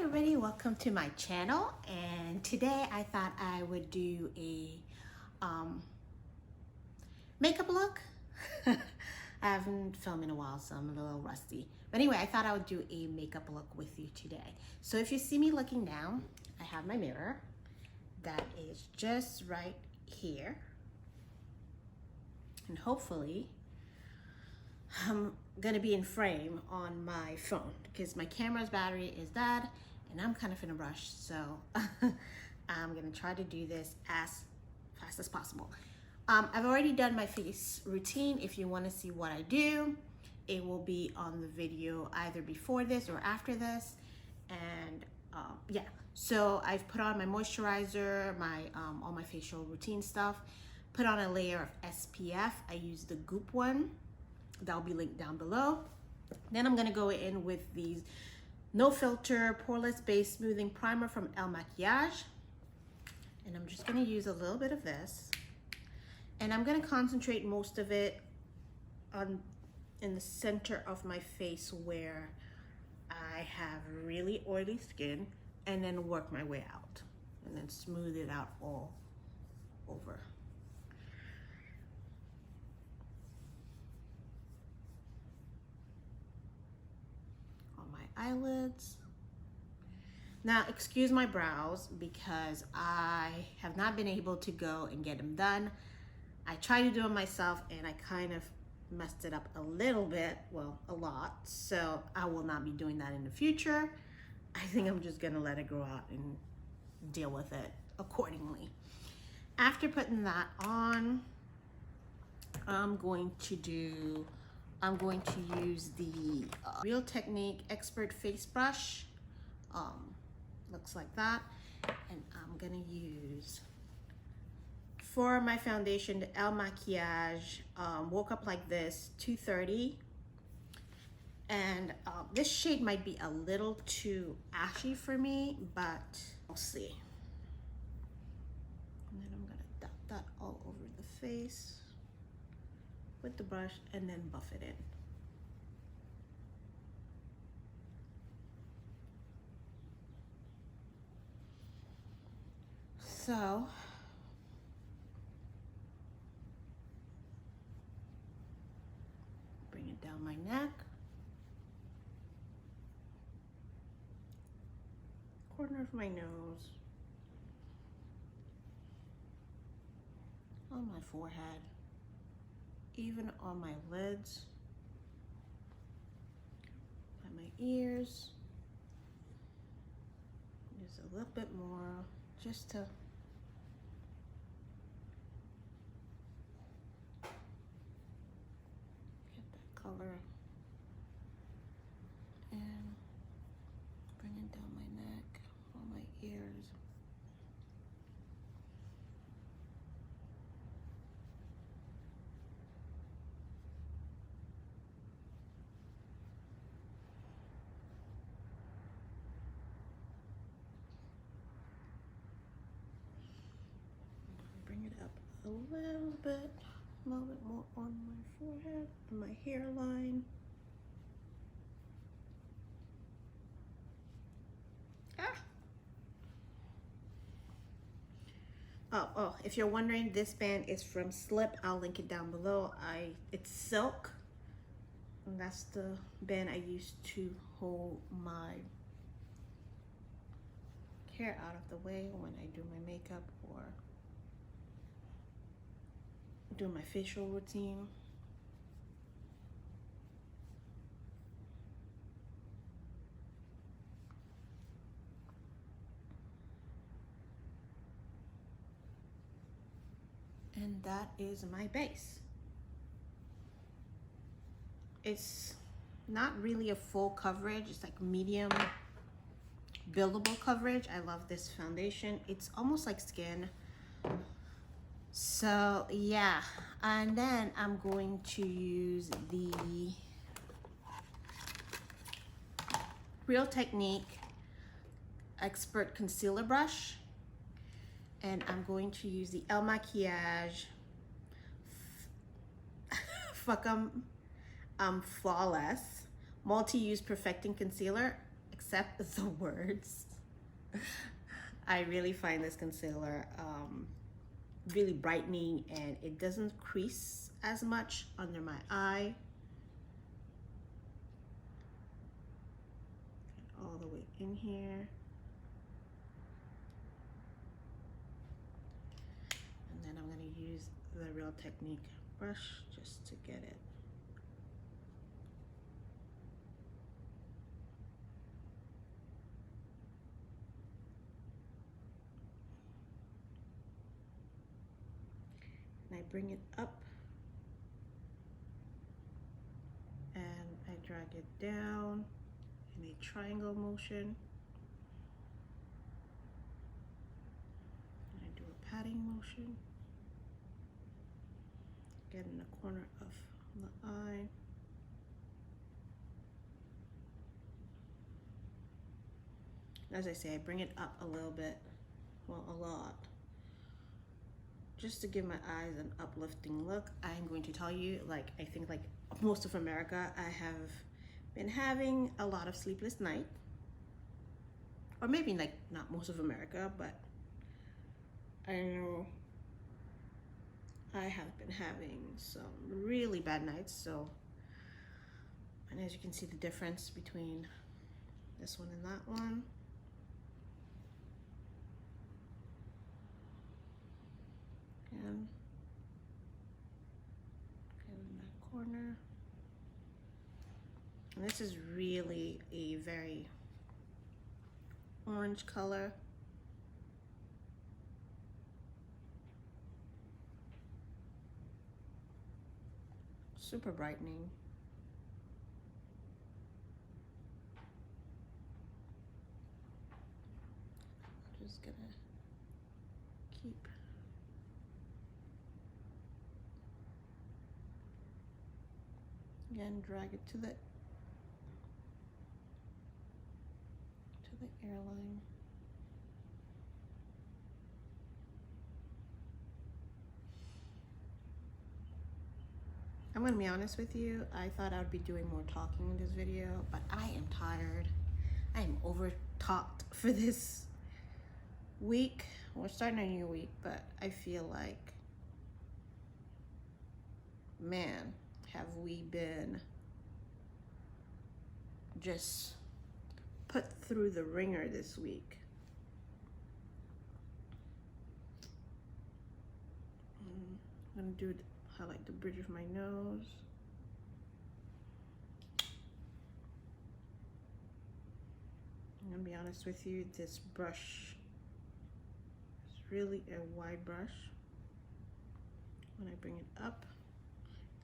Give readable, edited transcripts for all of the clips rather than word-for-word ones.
everybody, welcome to my channel, and today I thought I would do a makeup look. I haven't filmed in a while, so I'm a little rusty, but anyway, I thought I would do a makeup look with you today. So if you see me looking down, I have my mirror that is just right here, and hopefully I'm gonna be in frame on my phone because my camera's battery is dead and I'm kind of in a rush, so I'm gonna try to do this as fast as possible. I've already done my face routine. If you want to see what I do, it will be on the video either before this or after this. And yeah, so I've put on my moisturizer, my all my facial routine stuff, put on a layer of SPF. I use the Goop one. That'll be linked down below. Then I'm gonna go in with these No Filter Poreless Base Smoothing Primer from El Maquillage. And I'm just gonna use a little bit of this. And I'm gonna concentrate most of it in the center of my face where I have really oily skin, and then work my way out. And then smooth it out all over. Eyelids. Now, excuse my brows because I have not been able to go and get them done. I tried to do them myself and I kind of messed it up a little bit, well, a lot. So I will not be doing that in the future. I think I'm just gonna let it grow out and deal with it accordingly. After putting that on, I'm going to use the Real Technique Expert Face Brush. Looks like that. And I'm gonna use, for my foundation, the El Maquillage Woke Up Like This 230. And this shade might be a little too ashy for me, but we'll see. And then I'm gonna dot that all over the face with the brush and then buff it in. So bring it down my neck, corner of my nose, on my forehead, even on my lids, by my ears, just a little bit more, just to get that color, and bring it down my neck, on my ears. Bring it up a little bit more on my forehead, on my hairline. Oh, if you're wondering, this band is from Slip. I'll link it down below. It's silk, and that's the band I use to hold my hair out of the way when I do my makeup or do my facial routine. And that is my base. It's not really a full coverage, it's like medium buildable coverage. I love this foundation. It's almost like skin. So yeah, and then I'm going to use the Real Technique Expert Concealer Brush. And I'm going to use the El Maquillage Flawless Multi-Use Perfecting Concealer, accept the words. I really find this concealer really brightening, and it doesn't crease as much under my eye. All the way in here. And then I'm going to use the Real Technique brush just to get it. And I bring it up and I drag it down in a triangle motion. And I do a patting motion. Get in the corner of the eye. As I say, I bring it up a little bit, well, a lot, just to give my eyes an uplifting look. I'm going to tell you, like, I think like most of America, I have been having a lot of sleepless nights. Or maybe like not most of America, but I know I have been having some really bad nights. So, and as you can see the difference between this one and that one. And in that corner. And this is really a very orange color. Super brightening. I'm just gonna keep again, drag it to the airline. I'm gonna be honest with you, I thought I would be doing more talking in this video, but I am tired. I am over talked for this week. We're starting a new week, but I feel like, man, have we been just put through the ringer this week. I'm gonna do highlight the bridge of my nose. I'm gonna be honest with you, this brush is really a wide brush. When I bring it up,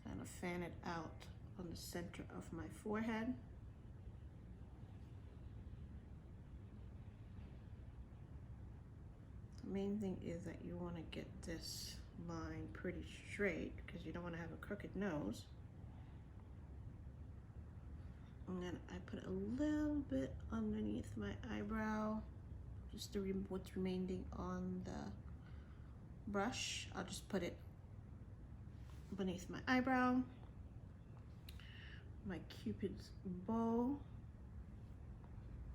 kind of fan it out on the center of my forehead. The main thing is that you want to get this line pretty straight because you don't want to have a crooked nose. And then I put a little bit underneath my eyebrow, just to what's remaining on the brush. I'll just put it beneath my eyebrow, my Cupid's bow,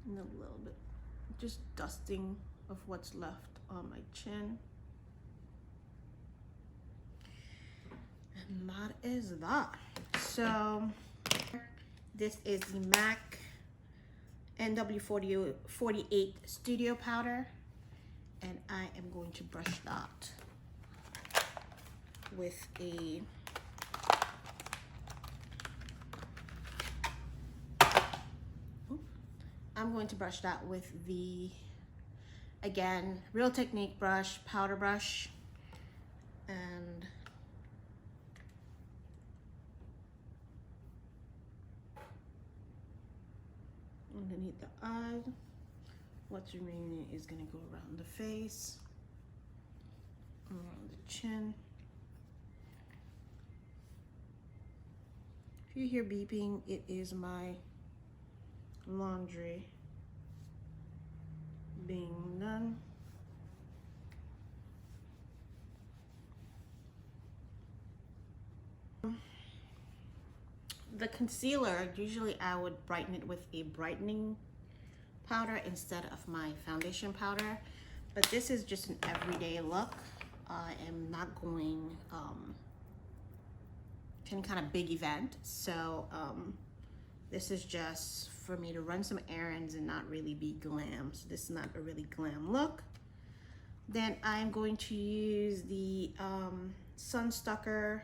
and a little bit just dusting of what's left on my chin. And that is that. So this is the MAC NW48 Studio Powder, and I am going to brush that with a the, again, Real Technique brush, powder brush, and underneath the eyes. What's remaining is gonna go around the face, around the chin. If you hear beeping, it is my laundry being done. The concealer, usually I would brighten it with a brightening powder instead of my foundation powder. But this is just an everyday look. I am not going to any kind of big event. So this is just for me to run some errands and not really be glam. So this is not a really glam look. Then I'm going to use the Sunstucker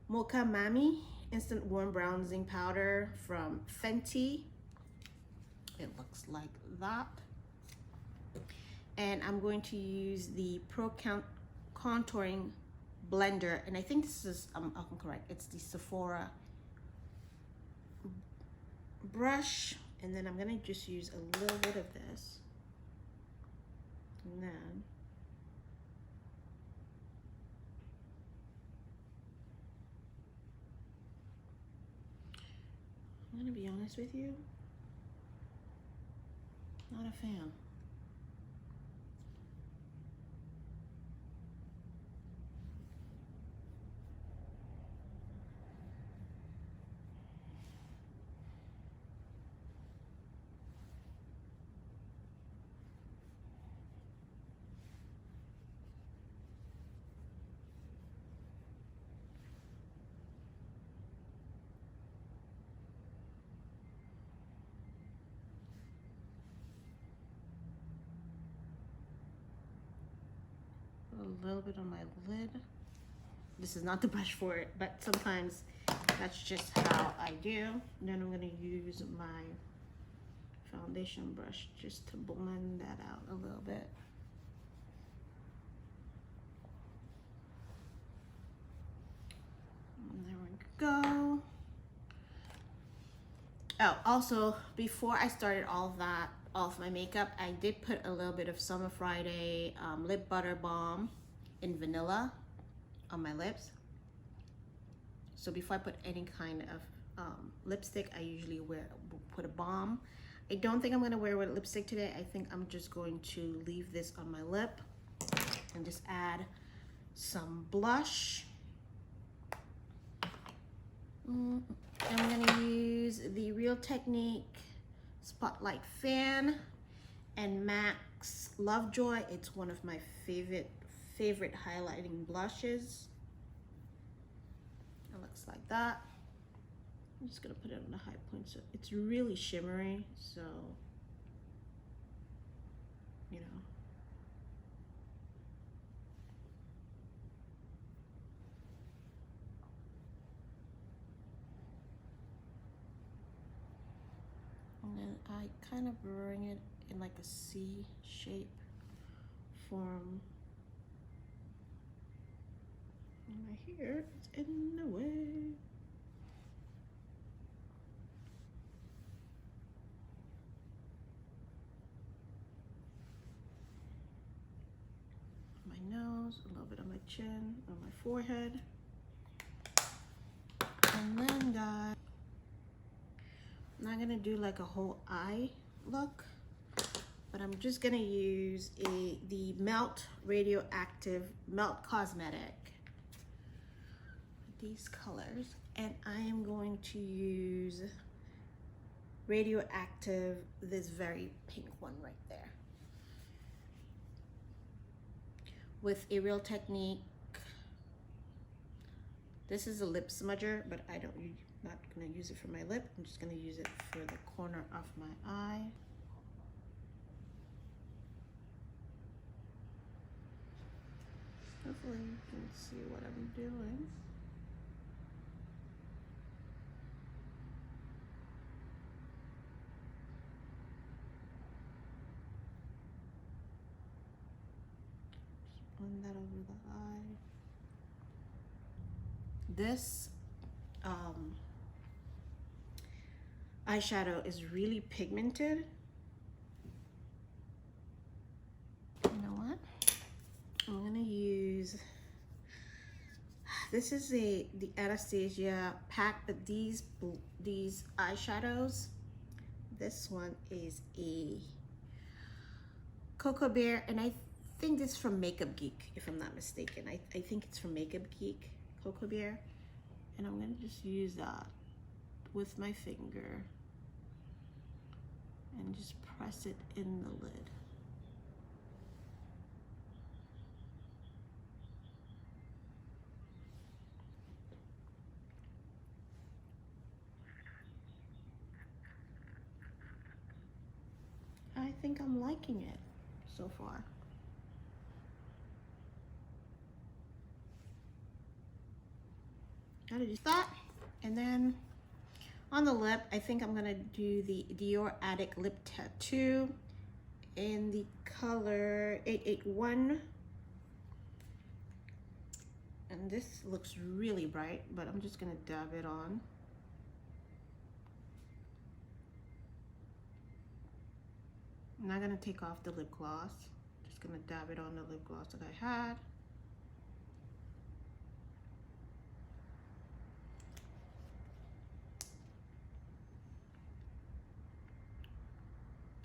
Mocha Mami Instant Warm Bronzing Powder from Fenty. It looks like that. And I'm going to use the Pro Contouring Blender, and I think this is, I'm correct, it's the Sephora brush. And then I'm gonna just use a little bit of this. And then I'm gonna be honest with you, not a fan. A little bit on my lid. This is not the brush for it, but sometimes that's just how I do. And then I'm gonna use my foundation brush just to blend that out a little bit. And there we go. Oh, also, before I started all of my makeup, I did put a little bit of Summer Friday lip butter balm in vanilla on my lips. So before I put any kind of lipstick, I usually put a balm. I don't think I'm gonna wear with lipstick today. I think I'm just going to leave this on my lip and just add some blush. I'm gonna use the Real Technique Spotlight Fan and MAC's Lovejoy. It's one of my favorite highlighting blushes. It looks like that. I'm just gonna put it on the high point. So it's really shimmery, so you know. And then I kind of bring it in like a C shape form. And my hair is in the way. My nose, a little bit on my chin, on my forehead. And then guys, I'm not gonna do like a whole eye look, but I'm just gonna use the Melt Radioactive Melt Cosmetic, these colors, and I am going to use Radioactive, this very pink one right there, with a Real Technique. This is a lip smudger, but not gonna use it for my lip. I'm just gonna use it for the corner of my eye. Hopefully you can see what I'm doing. Just blend that over the eye. This eyeshadow is really pigmented. You know what? I'm gonna use, this is the Anastasia pack, but these eyeshadows, this one is a Cocoa Bear, and I think this is from Makeup Geek, if I'm not mistaken. I think it's from Makeup Geek, Cocoa Bear. And I'm gonna just use that with my finger and just press it in the lid. I think I'm liking it so far. Gotta do that. And then on the lip, I think I'm gonna do the Dior Addict Lip Tattoo in the color 881. And this looks really bright, but I'm just gonna dab it on. I'm not gonna take off the lip gloss. Just gonna dab it on the lip gloss that I had.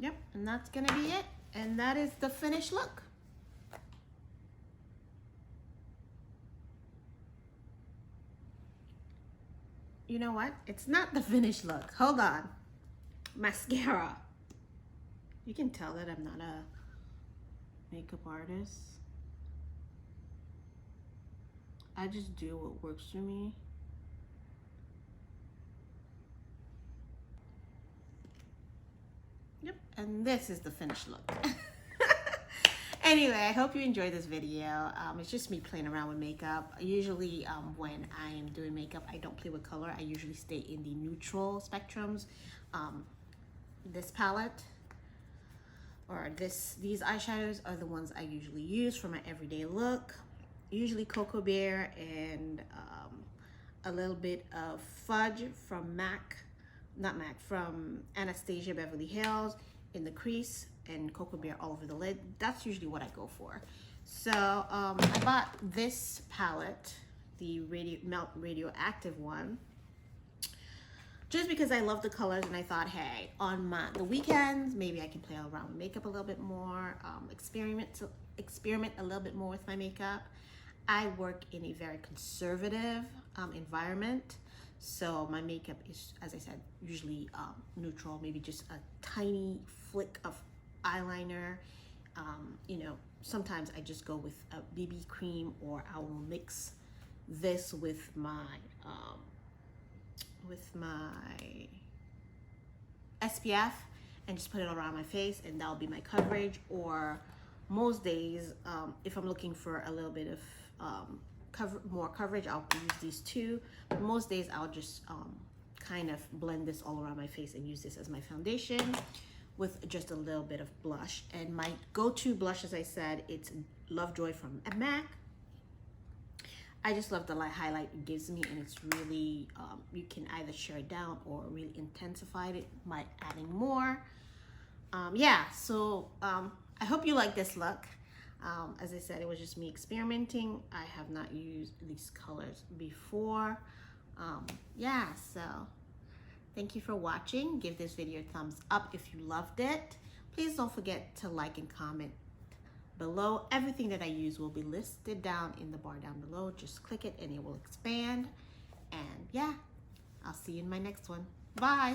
Yep, and that's gonna be it. And that is the finished look. You know what? It's not the finished look. Hold on. Mascara. You can tell that I'm not a makeup artist. I just do what works for me. Yep, and this is the finished look. Anyway, I hope you enjoyed this video. It's just me playing around with makeup. Usually when I am doing makeup, I don't play with color. I usually stay in the neutral spectrums. This palette or these eyeshadows are the ones I usually use for my everyday look. Usually Cocoa Bear and a little bit of Fudge from from Anastasia Beverly Hills in the crease, and Cocoa Bear all over the lid. That's usually what I go for. So I bought this palette, the Melt Radioactive one, just because I love the colors, and I thought, hey, on the weekends, maybe I can play around with makeup a little bit more, experiment a little bit more with my makeup. I work in a very conservative environment, so my makeup is, as I said, usually neutral, maybe just a tiny flick of eyeliner. You know, sometimes I just go with a BB cream, or I will mix this with my SPF and just put it around my face, and that'll be my coverage. Or most days, if I'm looking for a little bit of more coverage, I'll use these two. But most days I'll just kind of blend this all around my face and use this as my foundation with just a little bit of blush. And my go-to blush, as I said, it's Lovejoy from MAC. I just love the light highlight it gives me, and it's really, you can either share it down or really intensify it by adding more. Yeah, so I hope you like this look. As I said, it was just me experimenting. I have not used these colors before. Yeah, so thank you for watching. Give this video a thumbs up if you loved it. Please don't forget to like and comment below. Everything that I use will be listed down in the bar down below. Just click it and it will expand. And yeah, I'll see you in my next one. Bye.